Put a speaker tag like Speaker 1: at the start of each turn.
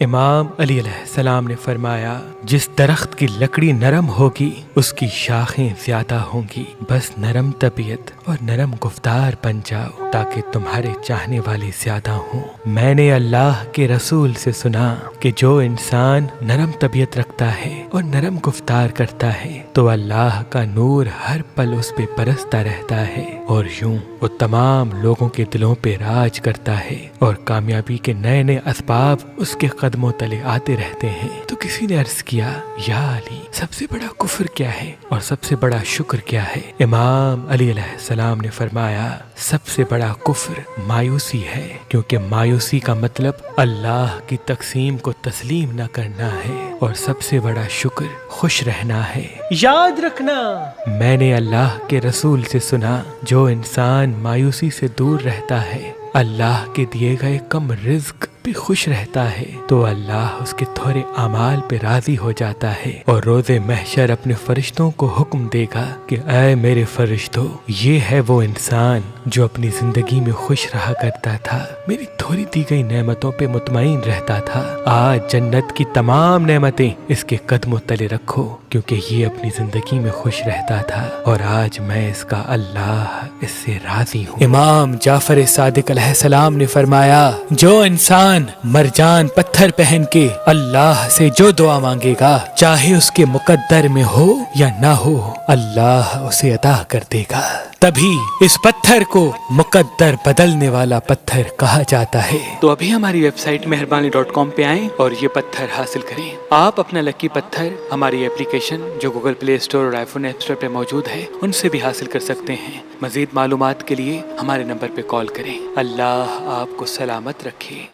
Speaker 1: امام علی علیہ السلام نے فرمایا، جس درخت کی لکڑی نرم ہوگی اس کی شاخیں زیادہ ہوں گی۔ بس نرم طبیعت اور نرم گفتار بن جاؤ تاکہ تمہارے چاہنے والے زیادہ ہوں۔ میں نے اللہ کے رسول سے سنا کہ جو انسان نرم طبیعت رکھتا ہے اور نرم گفتار کرتا ہے تو اللہ کا نور ہر پل اس پہ برستا رہتا ہے، اور یوں وہ تمام لوگوں کے دلوں پہ راج کرتا ہے اور کامیابی کے نئے نئے اسباب اس کے قدموں تلے آتے رہتے ہیں۔ تو کسی نے عرض کیا، یا علی، سب سے بڑا کفر کیا ہے اور سب سے بڑا شکر کیا ہے؟ امام علی علیہ السلام نے فرمایا، سب سے بڑا کفر مایوسی ہے، کیونکہ مایوسی کا مطلب اللہ کی تقسیم کو تسلیم نہ کرنا ہے، اور سب سے بڑا شکر خوش رہنا ہے۔ یاد رکھنا، میں نے اللہ کے رسول سے سنا، جو انسان مایوسی سے دور رہتا ہے، اللہ کے دیے گئے کم رزق پہ خوش رہتا ہے، تو اللہ اس کے تھوڑے اعمال پہ راضی ہو جاتا ہے، اور روز محشر اپنے فرشتوں کو حکم دے گا کہ اے میرے فرشتوں، یہ ہے وہ انسان جو اپنی زندگی میں خوش رہا کرتا تھا، میری تھوڑی دی گئی نعمتوں پہ مطمئن رہتا تھا، آج جنت کی تمام نعمتیں اس کے قدموں تلے رکھو، کیونکہ یہ اپنی زندگی میں خوش رہتا تھا، اور آج میں اس کا اللہ اس سے راضی ہوں۔ امام جعفر صادق علیہ السلام نے فرمایا، جو انسان مرجان پتھر پہن کے اللہ سے جو دعا مانگے گا، چاہے اس کے مقدر میں ہو یا نہ ہو، اللہ اسے عطا کر دے گا۔ تبھی اس پتھر کو مقدر بدلنے والا پتھر کہا جاتا ہے۔ تو ابھی ہماری ویب سائٹ مہربانی.com پہ آئیں اور یہ پتھر حاصل کریں۔ آپ اپنا لکی پتھر ہماری اپلیکیشن جو گوگل پلے اسٹور اور آئی فون ایپ اسٹور پہ موجود ہے ان سے بھی حاصل کر سکتے ہیں۔ مزید معلومات کے لیے ہمارے نمبر پہ کال کریں۔ اللہ آپ کو سلامت رکھے۔